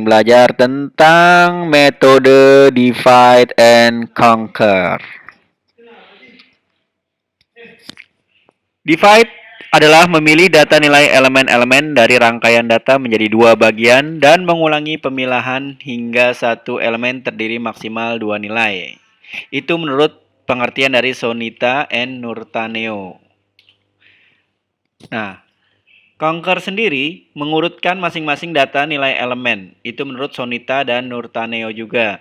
Belajar tentang metode divide and conquer. Divide adalah memilih data nilai elemen-elemen dari rangkaian data menjadi dua bagian dan mengulangi pemilahan hingga satu elemen terdiri maksimal dua nilai. Itu menurut pengertian dari Sonita and Nurtaneo. Nah, conquer sendiri mengurutkan masing-masing data nilai elemen. Itu menurut Sonita dan Nurtaneo juga.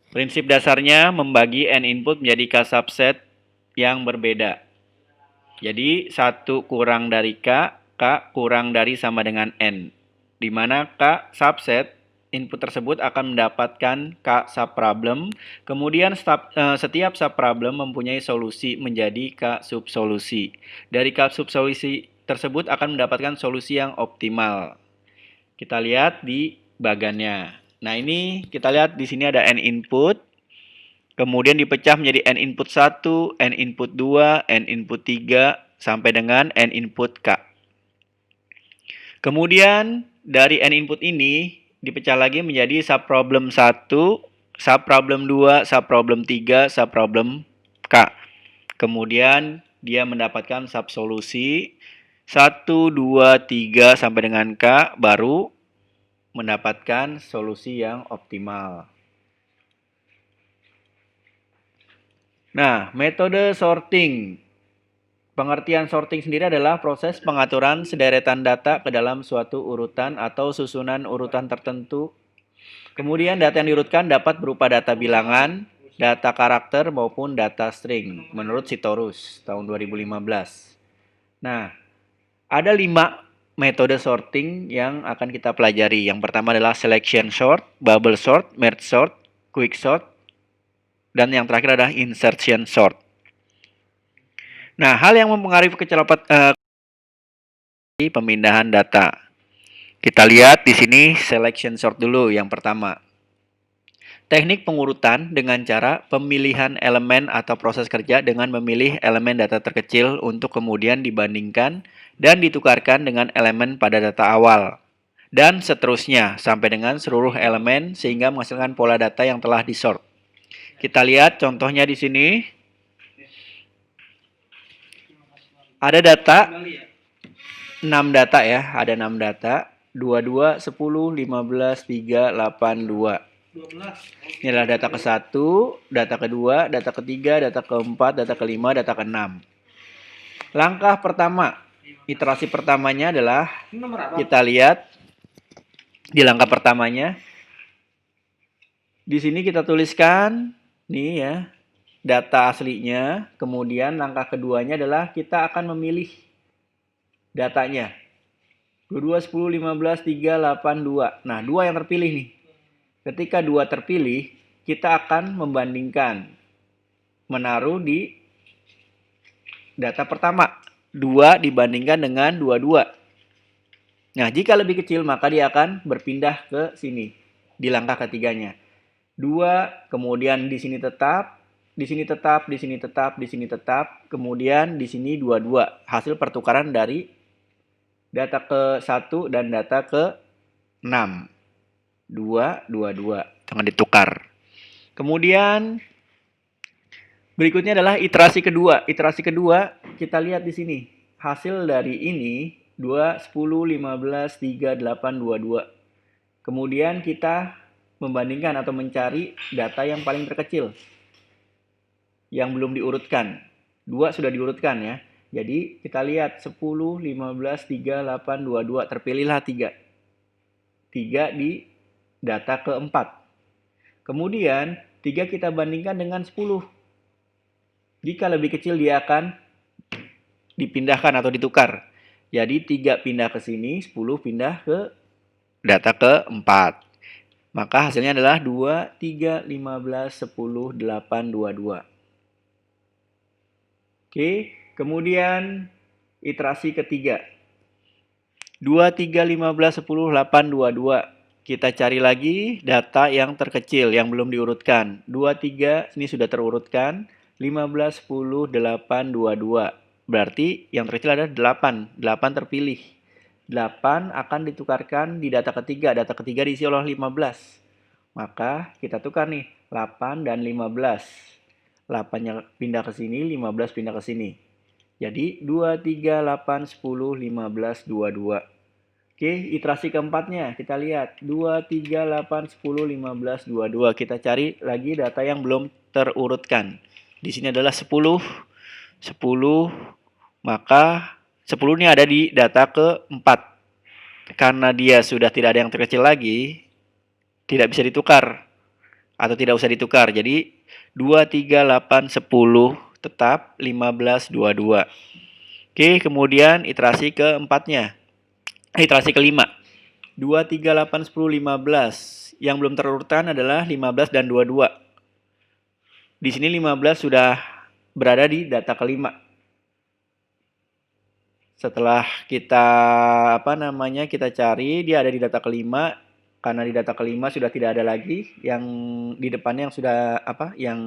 Prinsip dasarnya membagi n input menjadi k subset yang berbeda. Jadi 1 kurang dari K kurang dari sama dengan N. Di mana K subset input tersebut akan mendapatkan K subproblem. Kemudian setiap subproblem mempunyai solusi menjadi K subsolusi. Dari K subsolusi tersebut akan mendapatkan solusi yang optimal. Kita lihat di bagannya. Nah, ini kita lihat di sini ada N input. Kemudian dipecah menjadi N input 1, N input 2, N input 3, sampai dengan N input K. Kemudian dari N input ini dipecah lagi menjadi subproblem 1, subproblem 2, subproblem 3, subproblem K. Kemudian dia mendapatkan subsolusi 1, 2, 3 sampai dengan K, baru mendapatkan solusi yang optimal. Nah, metode sorting. Pengertian sorting sendiri adalah proses pengaturan sederetan data ke dalam suatu urutan atau susunan urutan tertentu. Kemudian data yang diurutkan dapat berupa data bilangan, data karakter, maupun data string, menurut Sitorus tahun 2015. Nah, ada 5 metode sorting yang akan kita pelajari. Yang pertama adalah selection sort, bubble sort, merge sort, quick sort, dan yang terakhir adalah insertion sort. Nah, hal yang mempengaruhi pemindahan data. Kita lihat di sini selection sort dulu yang pertama. Teknik pengurutan dengan cara pemilihan elemen atau proses kerja dengan memilih elemen data terkecil untuk kemudian dibandingkan dan ditukarkan dengan elemen pada data awal. Dan seterusnya sampai dengan seluruh elemen sehingga menghasilkan pola data yang telah disort. Kita lihat contohnya di sini. Ada data 6 data ya, ada 6 data, 22, 10, 15, 3, 8, 2. Ini adalah data ke-1, data kedua, data ketiga, data keempat, data kelima, data ke-6. Langkah pertama, iterasi pertamanya adalah kita lihat di langkah pertamanya. Di sini kita tuliskan nih ya, data aslinya. Kemudian langkah keduanya adalah kita akan memilih datanya. 22, 10, 15, 3, 8, 2. Nah, 2 yang terpilih nih. Ketika 2 terpilih, kita akan membandingkan. Menaruh di data pertama. 2 dibandingkan dengan 22. Nah, jika lebih kecil, maka dia akan berpindah ke sini. Di langkah ketiganya. 2, kemudian di sini tetap. Di sini tetap, di sini tetap, di sini tetap. Kemudian di sini 22. Hasil pertukaran dari data ke-1 dan data ke-6. 2, 2, 2. Jangan ditukar. Kemudian berikutnya adalah iterasi kedua. Iterasi kedua kita lihat di sini. Hasil dari ini 2, 10, 15, 3, 8, 2, 2. Kemudian kita membandingkan atau mencari data yang paling terkecil. Yang belum diurutkan. 2 sudah diurutkan ya. Jadi kita lihat 10, 15, 3, 8, 2, 2. Terpilihlah 3. 3 di data keempat. Kemudian 3 kita bandingkan dengan 10. Jika lebih kecil dia akan dipindahkan atau ditukar. Jadi 3 pindah ke sini, 10 pindah ke data keempat. Maka hasilnya adalah 2, 3, 15, 10, 8, 2, 2. Oke. Kemudian iterasi ketiga. 2, 3, 15, 10, 8, 2, 2. Kita cari lagi data yang terkecil yang belum diurutkan. 2, 3 ini sudah terurutkan. 15, 10, 8, 2, 2. Berarti yang terkecil ada 8. 8 terpilih. 8 akan ditukarkan di data ketiga. Data ketiga diisi oleh 15. Maka kita tukar nih, 8 dan 15. 8-nya pindah ke sini, 15 pindah ke sini. Jadi 2, 3, 8, 10, 15, 22. Oke, iterasi keempatnya kita lihat. 2, 3, 8, 10, 15, 22. Kita cari lagi data yang belum terurutkan. Di sini adalah 10, 10, maka 10 ini ada di data keempat. Karena dia sudah tidak ada yang terkecil lagi, tidak bisa ditukar atau tidak usah ditukar. Jadi 2, 3, 8, 10 tetap 15, 22. Oke, kemudian iterasi keempatnya. Iterasi kelima. 2, 3, 8, 10, 15. Yang belum terurutkan adalah 15 dan 22. Di sini 15 sudah berada di data kelima. Setelah kita kita cari, dia ada di data kelima. Karena di data kelima sudah tidak ada lagi yang di depannya yang sudah yang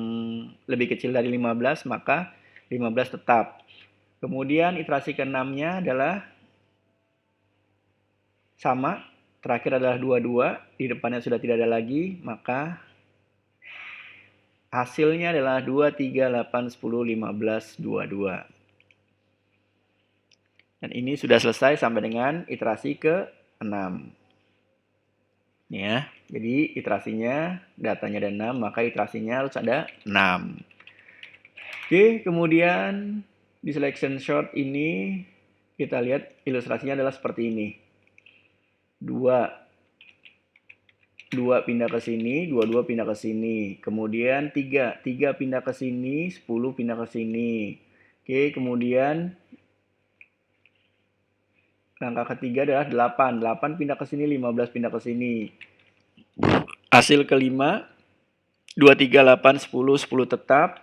lebih kecil dari 15, maka 15 tetap. Kemudian iterasi keenamnya adalah sama, terakhir adalah 22, di depannya sudah tidak ada lagi, maka hasilnya adalah 2, 3, 8, 10, 15, 22. Dan ini sudah selesai sampai dengan iterasi ke-6. Ya, jadi iterasinya datanya ada 6, maka iterasinya harus ada 6. Oke, kemudian di selection short ini kita lihat ilustrasinya adalah seperti ini. 2 pindah ke sini, 2 pindah ke sini. Kemudian 3 pindah ke sini, 10 pindah ke sini. Oke, kemudian langkah ketiga adalah 8 pindah ke sini, 15 pindah ke sini. Hasil kelima 2, 3, 8, 10, 10 tetap,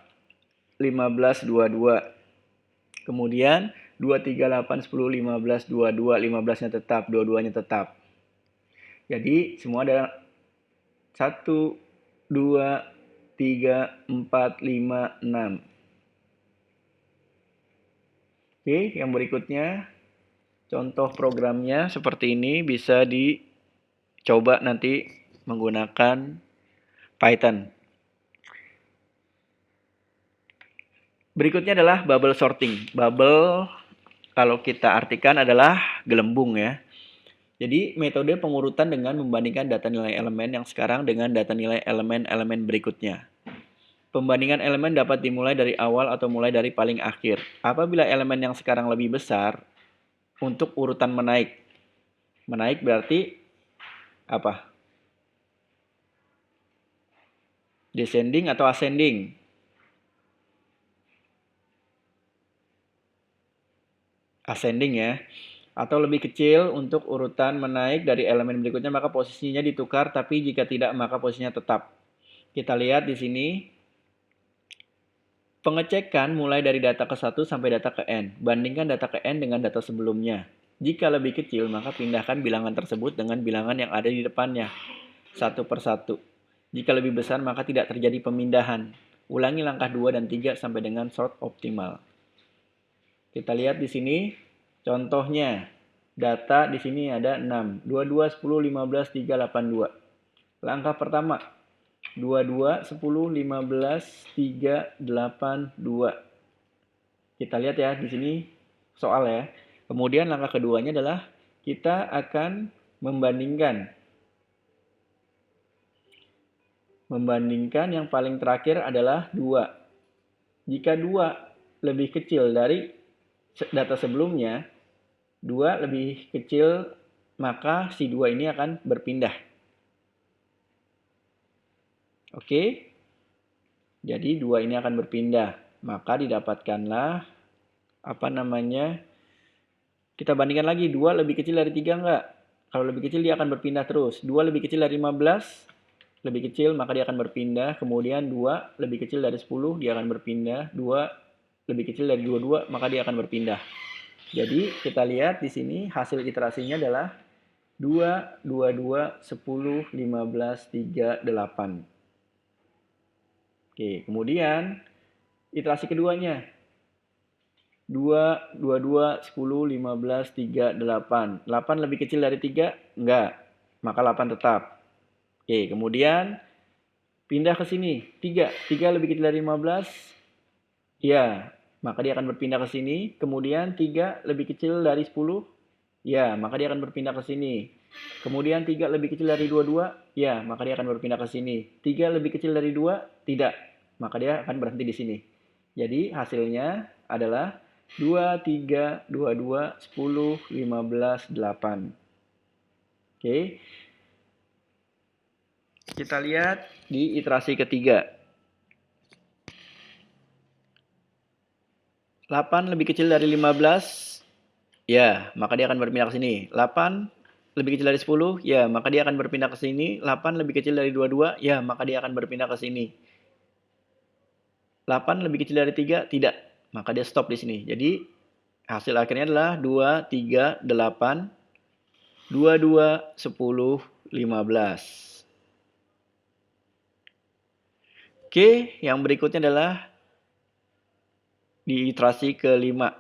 15, 22. Kemudian 2, 3, 8, 10, 15, 22, 15-nya tetap, 22-nya tetap. Jadi semua ada 1, 2, 3, 4, 5, 6. Oke, yang berikutnya contoh programnya seperti ini, bisa dicoba nanti menggunakan Python. Berikutnya adalah bubble sorting. Bubble kalau kita artikan adalah gelembung ya. Jadi metode pengurutan dengan membandingkan data nilai elemen yang sekarang dengan data nilai elemen-elemen berikutnya. Pembandingan elemen dapat dimulai dari awal atau mulai dari paling akhir. Apabila elemen yang sekarang lebih besar, untuk urutan menaik. Menaik berarti apa? Descending atau ascending? Ascending ya. Atau lebih kecil untuk urutan menaik dari elemen berikutnya, maka posisinya ditukar, tapi jika tidak maka posisinya tetap. Kita lihat di sini. Pengecekan mulai dari data ke-1 sampai data ke n. Bandingkan data ke n dengan data sebelumnya. Jika lebih kecil, maka pindahkan bilangan tersebut dengan bilangan yang ada di depannya, satu per satu. Jika lebih besar, maka tidak terjadi pemindahan. Ulangi langkah 2 dan 3 sampai dengan sort optimal. Kita lihat di sini contohnya. Data di sini ada 6. 22, 10, 15, 3, 8, 2. Langkah pertama, 22, 10, 15, 3, 8, 2. Kita lihat ya di sini soal ya. Kemudian langkah keduanya adalah kita akan membandingkan. Membandingkan yang paling terakhir adalah 2. Jika 2 lebih kecil dari data sebelumnya, 2 lebih kecil, maka si 2 ini akan berpindah. Oke. Jadi 2 ini akan berpindah. Maka didapatkanlah kita bandingkan lagi 2 lebih kecil dari 3 enggak? Kalau lebih kecil dia akan berpindah terus. 2 lebih kecil dari 15, lebih kecil maka dia akan berpindah. Kemudian 2 lebih kecil dari 10 dia akan berpindah. 2 lebih kecil dari 22 maka dia akan berpindah. Jadi kita lihat di sini hasil iterasinya adalah 2, 22, 10, 15, 3, 8. Oke, kemudian iterasi keduanya. 2, 22, 10, 15, 3, 8. 8 lebih kecil dari 3? Enggak. Maka 8 tetap. Oke, kemudian pindah ke sini. 3. 3 lebih kecil dari 15? Ya, maka dia akan berpindah ke sini. Kemudian 3 lebih kecil dari 10? Ya, maka dia akan berpindah ke sini. Kemudian 3 lebih kecil dari 22? Ya, maka dia akan berpindah ke sini. 3 lebih kecil dari 2? Tidak. Maka dia akan berhenti di sini. Jadi hasilnya adalah 2, 3, 22, 10, 15, 8. Oke. Kita lihat di iterasi ketiga. 8 lebih kecil dari 15? Ya, maka dia akan berpindah ke sini. 8 lebih kecil dari 10? Ya, maka dia akan berpindah ke sini. 8 lebih kecil dari 22? Ya, maka dia akan berpindah ke sini. 8 lebih kecil dari 3? Tidak. Maka dia stop di sini. Jadi, hasil akhirnya adalah 2, 3, 8, 22, 10, 15. Oke, yang berikutnya adalah di iterasi kelima.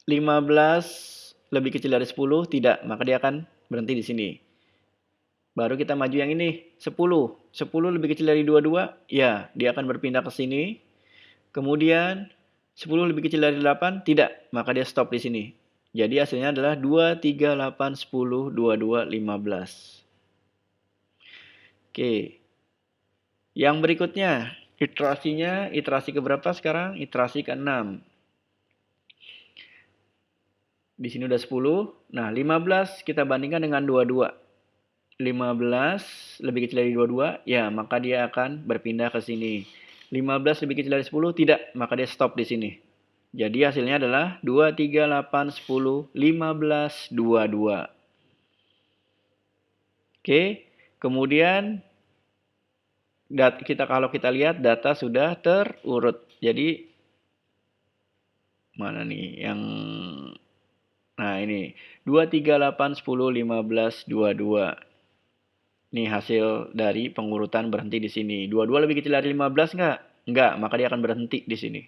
15 lebih kecil dari 10? Tidak. Maka dia akan berhenti di sini. Baru kita maju yang ini, 10. 10 lebih kecil dari 22? Ya, dia akan berpindah ke sini. Kemudian 10 lebih kecil dari 8? Tidak, maka dia stop di sini. Jadi hasilnya adalah 2, 3, 8, 10, 22, 15. Oke. Yang berikutnya, iterasinya, iterasi keberapa sekarang? Iterasi ke-6. Di sini udah 10. Nah, 15 kita bandingkan dengan 22. 15 lebih kecil dari 22, ya maka dia akan berpindah ke sini. 15 lebih kecil dari 10, tidak, maka dia stop di sini. Jadi hasilnya adalah 2, 3, 8, 10, 15, 22. Oke, kemudian kalau kita lihat data sudah terurut. Jadi mana nih yang nah ini 2, 3, 8, 10, 15, 22. Ini hasil dari pengurutan berhenti di sini. 22 lebih kecil dari 15 enggak? Enggak, maka dia akan berhenti di sini.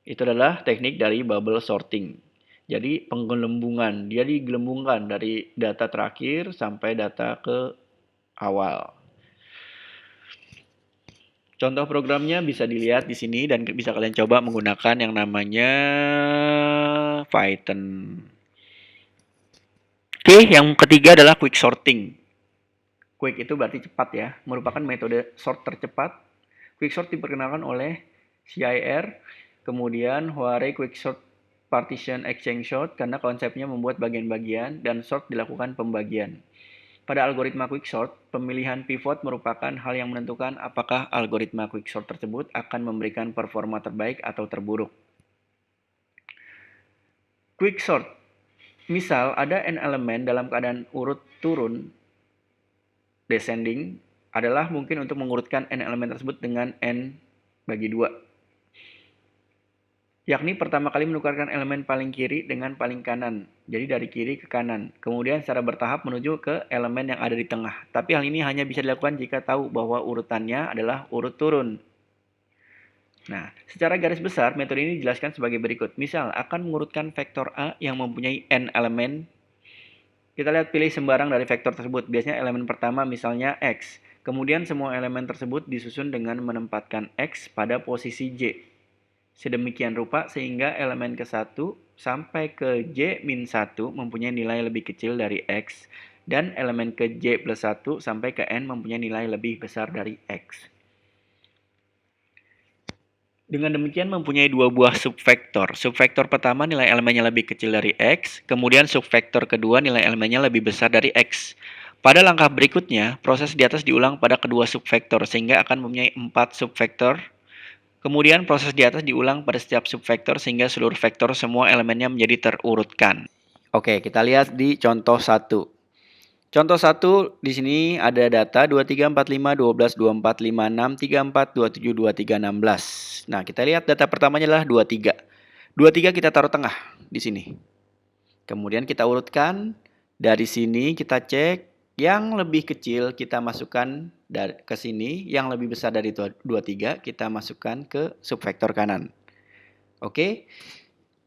Itu adalah teknik dari bubble sorting. Jadi penggelembungan, dia digelembungkan dari data terakhir sampai data ke awal. Contoh programnya bisa dilihat di sini dan bisa kalian coba menggunakan yang namanya Python. Oke, yang ketiga adalah quick sorting. Quick itu berarti cepat ya, merupakan metode sort tercepat. Quick sort diperkenalkan oleh CIR, kemudian Hoare Quick Sort Partition Exchange Sort karena konsepnya membuat bagian-bagian dan sort dilakukan pembagian. Pada algoritma quick sort, pemilihan pivot merupakan hal yang menentukan apakah algoritma quick sort tersebut akan memberikan performa terbaik atau terburuk. Quick sort. Misal ada n elemen dalam keadaan urut turun descending adalah mungkin untuk mengurutkan n elemen tersebut dengan n bagi 2. Yakni pertama kali menukarkan elemen paling kiri dengan paling kanan. Jadi dari kiri ke kanan. Kemudian secara bertahap menuju ke elemen yang ada di tengah. Tapi hal ini hanya bisa dilakukan jika tahu bahwa urutannya adalah urut turun. Nah, secara garis besar metode ini dijelaskan sebagai berikut. Misal akan mengurutkan vektor A yang mempunyai n elemen. Kita lihat pilih sembarang dari vektor tersebut. Biasanya elemen pertama misalnya X. Kemudian semua elemen tersebut disusun dengan menempatkan X pada posisi J. Sedemikian rupa sehingga elemen ke-1 sampai ke J-1 mempunyai nilai lebih kecil dari X dan elemen ke J+1 sampai ke N mempunyai nilai lebih besar dari X. Dengan demikian mempunyai dua buah subvektor. Subvektor pertama nilai elemennya lebih kecil dari X, kemudian subvektor kedua nilai elemennya lebih besar dari X. Pada langkah berikutnya, proses di atas diulang pada kedua subvektor sehingga akan mempunyai 4 subvektor. Kemudian proses di atas diulang pada setiap subvektor sehingga seluruh vektor semua elemennya menjadi terurutkan. Oke, kita lihat di contoh 1. Contoh 1 di sini ada data 23, 45, 12, 24, 56, 34, 27, 23, 16. Nah, kita lihat data pertamanya adalah 23. 23 kita taruh tengah di sini. Kemudian kita urutkan dari sini kita cek yang lebih kecil kita masukkan ke sini, yang lebih besar dari 23 kita masukkan ke subvektor kanan. Oke.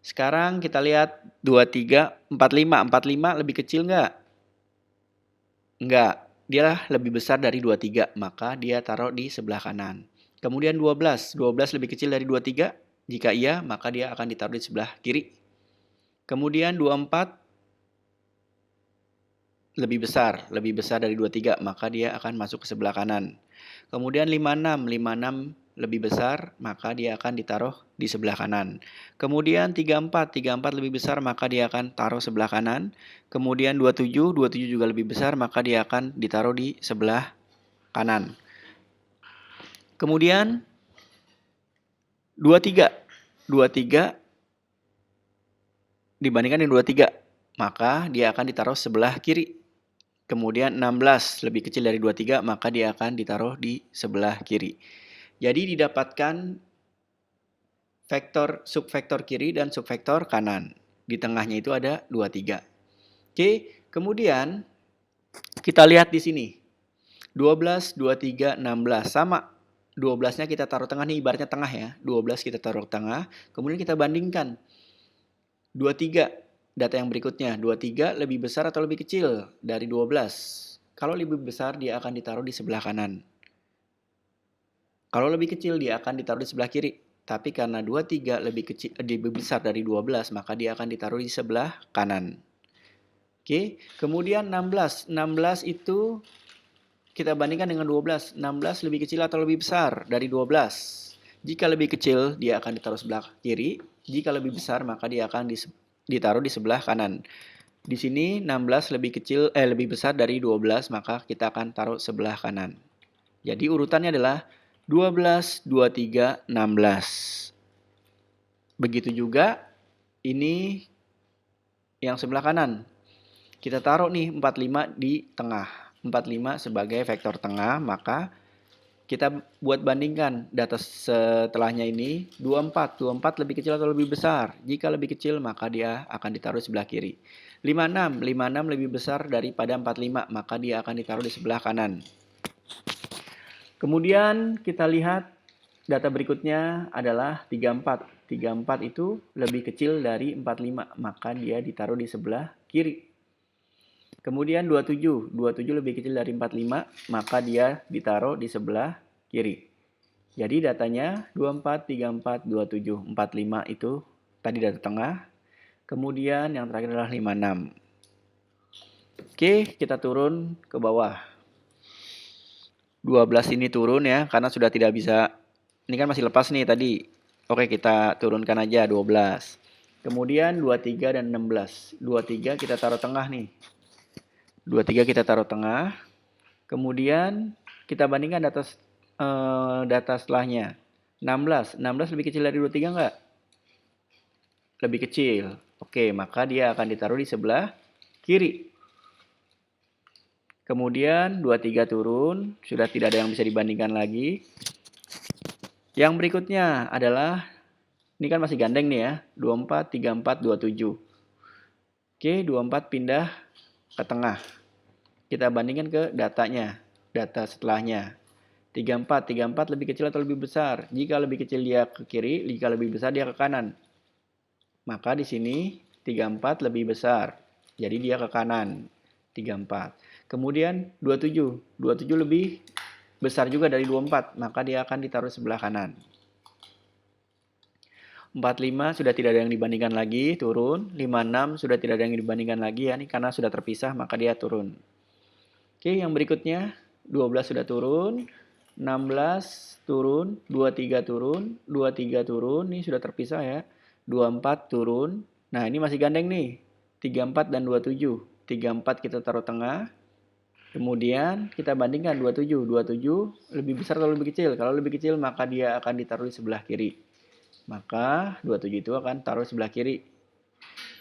Sekarang kita lihat 23, 45. 45 lebih kecil nggak? Enggak. Dia lebih besar dari 23, maka dia taruh di sebelah kanan. Kemudian 12. 12 lebih kecil dari 23? Jika iya, maka dia akan ditaruh di sebelah kiri. Kemudian 24 lebih besar dari 23, maka dia akan masuk ke sebelah kanan. Kemudian 56, 56 lebih besar, maka dia akan ditaruh di sebelah kanan. Kemudian 34, 34 lebih besar, maka dia akan taruh sebelah kanan. Kemudian 27, 27 juga lebih besar, maka dia akan ditaruh di sebelah kanan. Kemudian 23, 23 dibandingkan dengan 23, maka dia akan ditaruh sebelah kiri. Kemudian 16 lebih kecil dari 23, maka dia akan ditaruh di sebelah kiri. Jadi didapatkan subvektor kiri dan subvektor kanan. Di tengahnya itu ada 23. Oke, kemudian kita lihat di sini. 12, 23, 16 sama. 12-nya kita taruh tengah nih, ibaratnya tengah ya. 12 kita taruh tengah, kemudian kita bandingkan. 23, data yang berikutnya. 23 lebih besar atau lebih kecil dari 12? Kalau lebih besar, dia akan ditaruh di sebelah kanan. Kalau lebih kecil, dia akan ditaruh di sebelah kiri. Tapi karena 23 lebih besar dari 12, maka dia akan ditaruh di sebelah kanan. Oke, kemudian 16. 16 itu kita bandingkan dengan 12. 16 lebih kecil atau lebih besar dari 12? Jika lebih kecil, dia akan ditaruh sebelah kiri. Jika lebih besar, maka dia akan ditaruh di sebelah kanan. Di sini 16 lebih besar dari 12, maka kita akan taruh sebelah kanan. Jadi urutannya adalah 12, 23, 16. Begitu juga ini yang sebelah kanan. Kita taruh nih 45 di tengah. 45 sebagai vektor tengah, maka kita buat bandingkan data setelahnya ini. 24, 24 lebih kecil atau lebih besar? Jika lebih kecil, maka dia akan ditaruh di sebelah kiri. 56, 56 lebih besar daripada 45, maka dia akan ditaruh di sebelah kanan. Kemudian kita lihat data berikutnya adalah 34. 34 itu lebih kecil dari 45, maka dia ditaruh di sebelah kiri. Kemudian 27. 27 lebih kecil dari 45, maka dia ditaruh di sebelah kiri. Jadi datanya 24, 34, 27, 45 itu tadi data tengah. Kemudian yang terakhir adalah 56. Oke, kita turun ke bawah. 12 ini turun ya, karena sudah tidak bisa. Ini kan masih lepas nih tadi. Oke, kita turunkan aja 12. Kemudian 23 dan 16. 23 kita taruh tengah nih. 23 kita taruh tengah. Kemudian kita bandingkan data setelahnya. 16. 16 lebih kecil dari 23 enggak? Lebih kecil. Oke, maka dia akan ditaruh di sebelah kiri. Kemudian 23 turun, sudah tidak ada yang bisa dibandingkan lagi. Yang berikutnya adalah, ini kan masih gandeng nih ya, 24, 34, 27. Oke, 24 pindah ke tengah. Kita bandingkan ke datanya, data setelahnya. 34, 34 lebih kecil atau lebih besar? Jika lebih kecil dia ke kiri, jika lebih besar dia ke kanan. Maka di sini 34 lebih besar. Jadi dia ke kanan. 34. Kemudian 27. 27 lebih besar juga dari 24. Maka dia akan ditaruh sebelah kanan. 45 sudah tidak ada yang dibandingkan lagi, turun. 56 sudah tidak ada yang dibandingkan lagi ya. Ini karena sudah terpisah, maka dia turun. Oke, yang berikutnya 12 sudah turun. 16 turun, 23 turun, 23 turun, ini sudah terpisah ya. 24 turun. Nah, ini masih gandeng nih. 34 dan 27. 34 kita taruh tengah. Kemudian kita bandingkan 27. 27 lebih besar atau lebih kecil? Kalau lebih kecil, maka dia akan ditaruh di sebelah kiri. Maka 27 itu akan taruh sebelah kiri.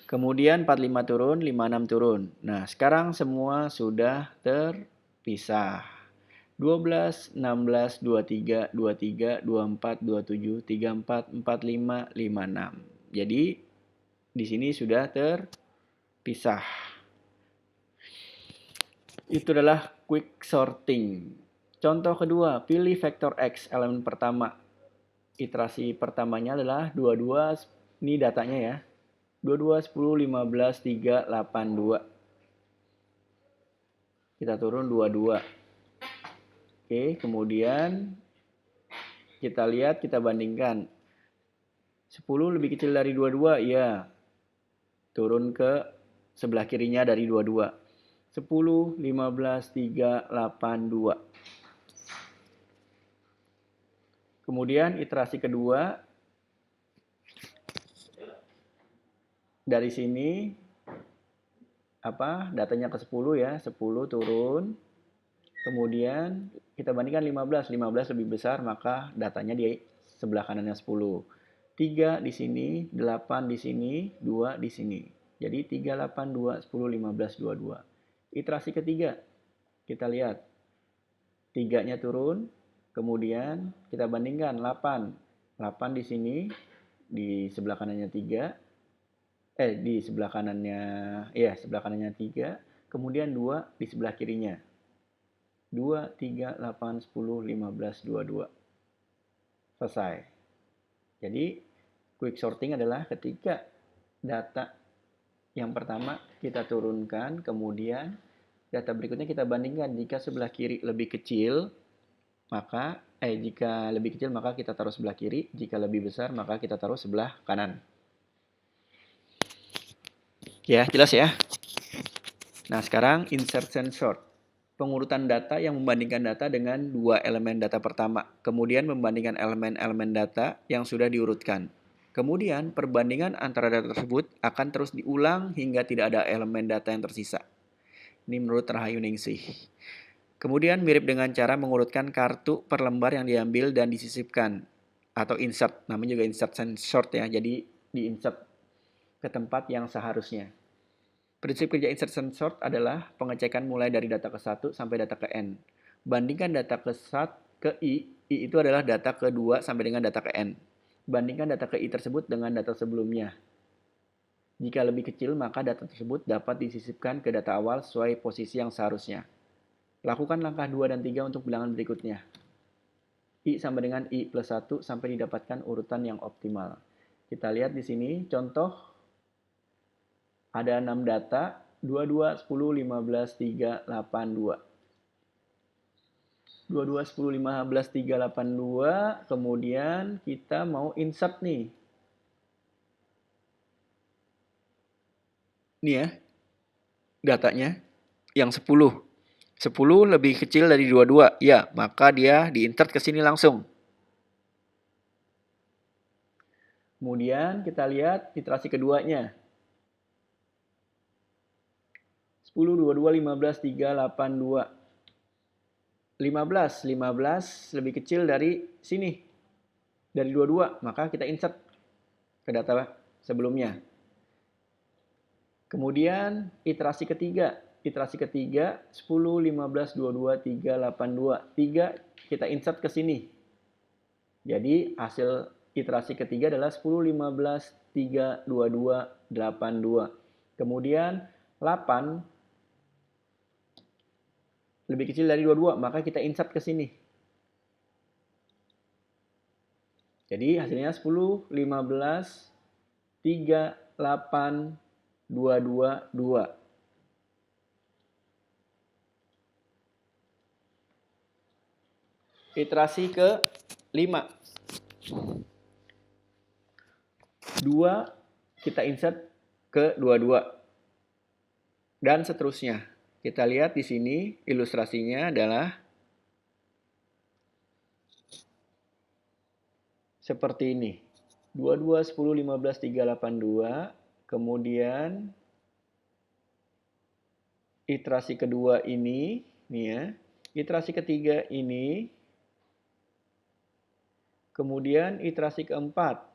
Kemudian 45 turun, 56 turun. Nah, sekarang semua sudah terpisah. 12, 16, 23, 23, 24, 27, 34, 45, 56. Jadi di sini sudah terpisah. Itu adalah quick sorting. Contoh kedua, pilih vektor X elemen pertama. iterasi pertamanya adalah 22, ini datanya ya. 22, 10, 15, 3, 8, 2. Kita turun 22. Oke, kemudian kita lihat, kita bandingkan. 10 lebih kecil dari 22, ya. Turun ke sebelah kirinya dari 22. 10, 15, 3, 8, 2. Kemudian iterasi kedua, dari sini datanya ke 10 ya, 10 turun. Kemudian kita bandingkan 15, 15 lebih besar, maka datanya di sebelah kanannya 10. 3 di sini, 8 di sini, 2 di sini. Jadi 3, 8, 2, 10, 15, 22. Iterasi ketiga, kita lihat. 3-nya turun, kemudian kita bandingkan 8. 8 di sini, di sebelah kanannya 3. Di sebelah kanannya, sebelah kanannya 3. Kemudian 2 di sebelah kirinya. 2, 3, 8, 10, 15, 22. Selesai. Jadi, quick sorting adalah ketika data yang pertama kita turunkan, kemudian data berikutnya kita bandingkan. Jika sebelah kiri lebih kecil, maka jika lebih kecil maka kita taruh sebelah kiri, jika lebih besar maka kita taruh sebelah kanan. Ya, jelas ya. Nah, sekarang insert and sort. Pengurutan data yang membandingkan data dengan dua elemen data pertama. Kemudian membandingkan elemen-elemen data yang sudah diurutkan. Kemudian perbandingan antara data tersebut akan terus diulang hingga tidak ada elemen data yang tersisa. Ini menurut Rahayu Ningsih. Kemudian mirip dengan cara mengurutkan kartu per lembar yang diambil dan disisipkan. Atau insert, namanya juga insert and sort ya. Jadi di-insert ke tempat yang seharusnya. Prinsip kerja insert and sort adalah pengecekan mulai dari data ke 1 sampai data ke N. Bandingkan data ke 1 ke I itu adalah data ke 2 sampai dengan data ke N. Bandingkan data ke I tersebut dengan data sebelumnya. Jika lebih kecil, maka data tersebut dapat disisipkan ke data awal sesuai posisi yang seharusnya. Lakukan langkah 2 dan 3 untuk bilangan berikutnya. I sama dengan I plus 1 sampai didapatkan urutan yang optimal. Kita lihat di sini contoh. Ada 6 data, 22, 10, 15, 3, 8, 2. 22, 10, 15, 3, 8, 2. Kemudian kita mau insert nih. Ini ya, datanya yang 10. 10 lebih kecil dari 22. Ya, maka dia diinsert ke sini langsung. Kemudian kita lihat iterasi keduanya. 10, 22, 15, 3, 8, 2. 15 lebih kecil dari sini. Dari 22, maka kita insert ke data sebelumnya. Kemudian iterasi ketiga. Iterasi ketiga 10, 15, 22, 3, 8, 2. 3 kita insert ke sini. Jadi hasil iterasi ketiga adalah 10, 15, 3, 22, 8, 2. Kemudian 8 lebih kecil dari 22, maka kita insert ke sini. Jadi hasilnya 10, 15, 3, 8, 2, 2, 2. Iterasi ke 5. 2 kita insert ke 22. Dan seterusnya. Kita lihat di sini ilustrasinya adalah seperti ini. 22, 10, 15, 3, 8, 2. Kemudian iterasi kedua ini, nih ya. Iterasi ketiga ini. Kemudian iterasi keempat.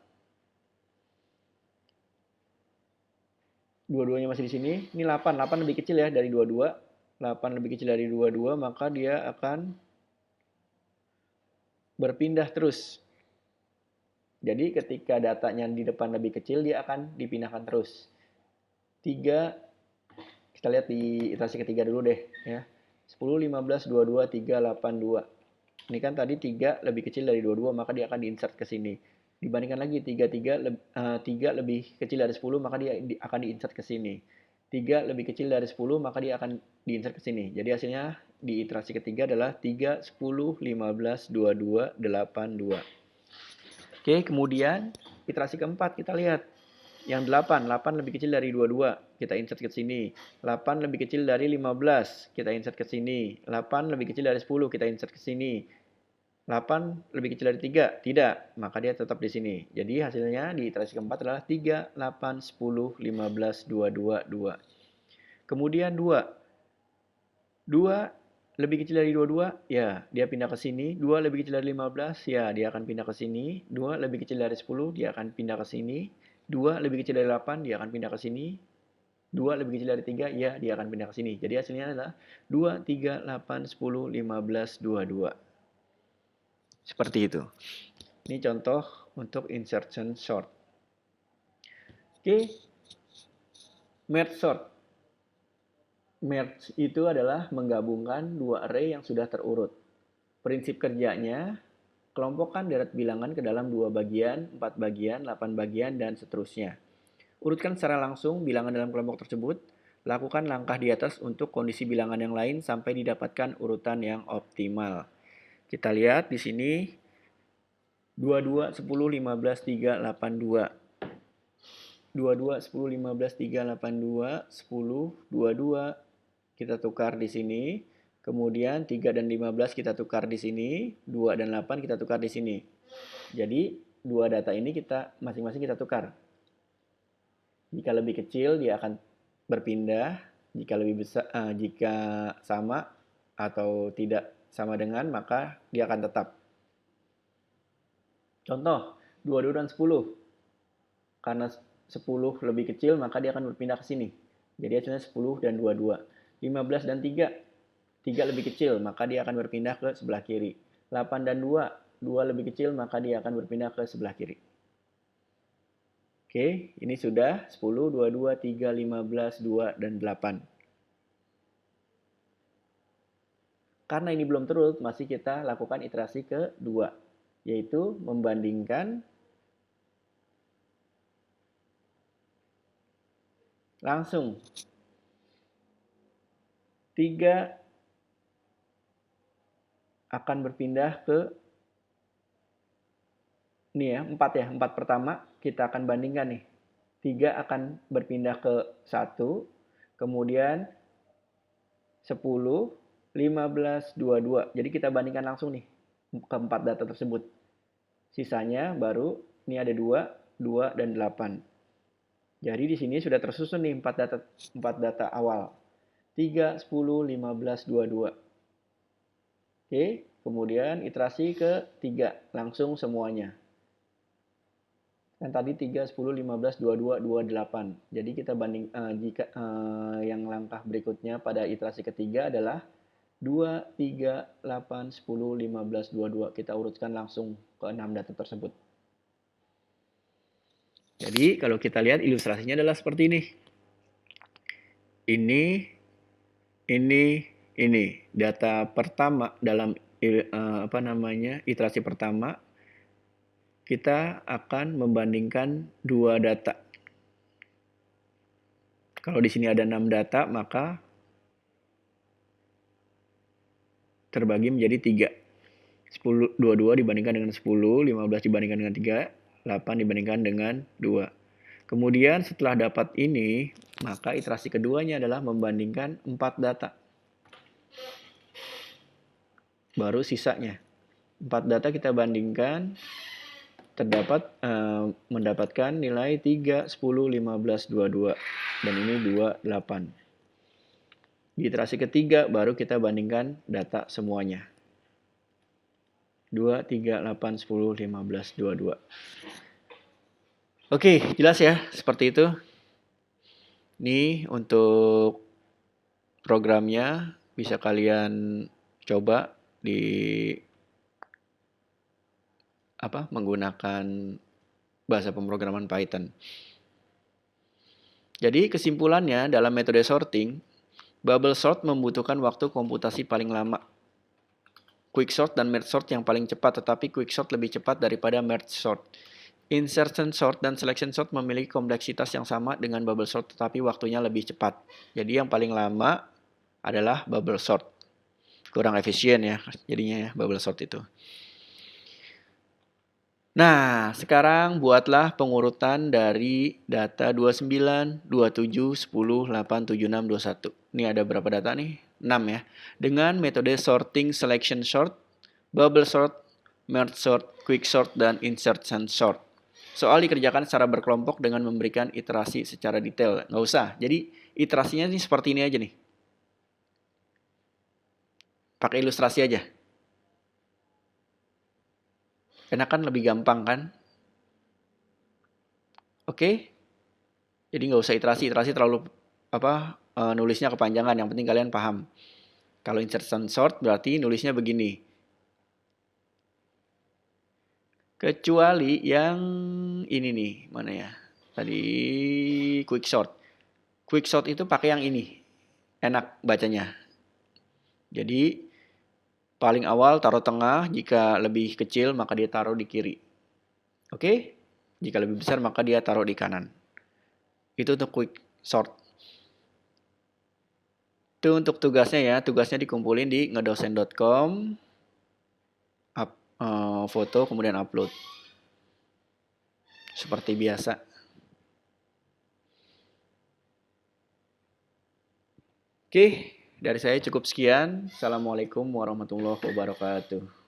Dua-duanya masih di sini. Ini 8. 8 lebih kecil ya dari 22. 8 lebih kecil dari 22, maka dia akan berpindah terus. Jadi ketika datanya di depan lebih kecil, dia akan dipindahkan terus. 3, kita lihat di iterasi ketiga dulu deh. Ya. 10, 15, 22, 3, 8, 2. Ini kan tadi 3 lebih kecil dari 22, maka dia akan diinsert ke sini. Dibandingkan lagi 3 lebih kecil dari 10, maka dia akan diinsert ke sini. 3 lebih kecil dari 10, maka dia akan diinsert ke sini. Jadi hasilnya di iterasi ketiga adalah 3, 10, 15, 22, 8, 2. Oke, kemudian iterasi keempat kita lihat. Yang 8 lebih kecil dari 22, kita insert ke sini. 8 lebih kecil dari 15, kita insert ke sini. 8 lebih kecil dari 10, kita insert ke sini. 8 lebih kecil dari 3, tidak, maka dia tetap di sini. Jadi hasilnya di iterasi keempat adalah 3, 8, 10, 15, 22, 2. Kemudian 2. 2 lebih kecil dari 22, ya dia pindah ke sini. 2 lebih kecil dari 15, ya dia akan pindah ke sini. 2 lebih kecil dari 10, dia akan pindah ke sini. 2 lebih kecil dari 8, dia akan pindah ke sini. 2 lebih kecil dari 3, ya dia akan pindah ke sini. Jadi hasilnya adalah 2, 3, 8, 10, 15, 22. Seperti itu. Ini contoh untuk insertion sort. Oke. Merge sort. Merge itu adalah menggabungkan dua array yang sudah terurut. Prinsip kerjanya, kelompokkan deret bilangan ke dalam 2 bagian, 4 bagian, 8 bagian, dan seterusnya. Urutkan secara langsung bilangan dalam kelompok tersebut. Lakukan langkah di atas untuk kondisi bilangan yang lain sampai didapatkan urutan yang optimal. Kita lihat di sini 22, 10, 15, 3, 8, 2. 22, 10, 15, 3, 8, 2, 10, 22. Kita tukar di sini. Kemudian 3 dan 15 kita tukar di sini, 2 dan 8 kita tukar di sini. Jadi, dua data ini kita masing-masing kita tukar. Jika lebih kecil dia akan berpindah, jika lebih besar jika sama atau tidak sama dengan maka dia akan tetap. Contoh, 22 dan 10. Karena 10 lebih kecil maka dia akan berpindah ke sini. Jadi hasilnya 10 dan 22. 15 dan 3. 3 lebih kecil, maka dia akan berpindah ke sebelah kiri. 8 dan 2, 2 lebih kecil, maka dia akan berpindah ke sebelah kiri. Oke, ini sudah 10, 22, 3, 15, 2, dan 8. Karena ini belum terurut, masih kita lakukan iterasi kedua, yaitu membandingkan langsung 3 akan berpindah ke ini ya, 4 ya. 4 pertama kita akan bandingkan nih. 3 akan berpindah ke 1, kemudian 10, 15, 22. Jadi kita bandingkan langsung nih ke 4 data tersebut. Sisanya baru ini ada 2, 2 dan 8. Jadi di sini sudah tersusun nih 4 data awal. 3, 10, 15, 22. Oke, kemudian iterasi ke 3, langsung semuanya. Kan tadi 3, 10, 15, 22, 28. Jadi kita banding jika yang langkah berikutnya pada iterasi ketiga adalah 2, 3, 8, 10, 15, 22. Kita urutkan langsung ke 6 data tersebut. Jadi kalau kita lihat ilustrasinya adalah seperti ini. Ini data pertama dalam iterasi pertama. Kita akan membandingkan dua data. Kalau di sini ada 6 data, maka terbagi menjadi 3. 22 dibandingkan dengan 10, 15 dibandingkan dengan 3, 8 dibandingkan dengan 2. Kemudian setelah dapat ini, maka iterasi keduanya adalah membandingkan 4 data. Baru sisanya. 4 data kita bandingkan, mendapatkan nilai 3, 10, 15, 22. Dan ini 2, 8. Di iterasi ketiga baru kita bandingkan data semuanya. 2, 3, 8, 10, 15, 22. Oke, jelas ya, seperti itu. Ini untuk programnya bisa kalian coba menggunakan bahasa pemrograman Python. Jadi kesimpulannya dalam metode sorting, bubble sort membutuhkan waktu komputasi paling lama. quicksort dan merge sort yang paling cepat, tetapi quicksort lebih cepat daripada merge sort. Insertion sort dan selection sort memiliki kompleksitas yang sama dengan bubble sort, tetapi waktunya lebih cepat. Jadi yang paling lama adalah bubble sort. Kurang efisien ya, jadinya ya, bubble sort itu. Nah, sekarang buatlah pengurutan dari data 29, 27, 10, 8, 7, 6, 21. Ini ada berapa data nih? 6 ya. Dengan metode sorting selection sort, bubble sort, merge sort, quicksort, dan insertion sort. Soal dikerjakan secara berkelompok dengan memberikan iterasi secara detail. Nggak usah. Jadi iterasinya ini seperti ini aja nih. Pakai ilustrasi aja. Enak kan, lebih gampang kan? Oke? Jadi nggak usah iterasi. Iterasi terlalu nulisnya kepanjangan. Yang penting kalian paham. Kalau insertion sort berarti nulisnya begini. Kecuali yang ini nih, mana ya? Tadi quicksort. Quicksort itu pakai yang ini. Enak bacanya. Jadi paling awal taruh tengah, jika lebih kecil maka dia taruh di kiri. Oke? Jika lebih besar maka dia taruh di kanan. Itu untuk quicksort. Itu untuk tugasnya ya. Tugasnya dikumpulin di ngedosen.com. Foto kemudian upload. Seperti biasa. Oke, dari saya cukup sekian. Assalamualaikum warahmatullahi wabarakatuh.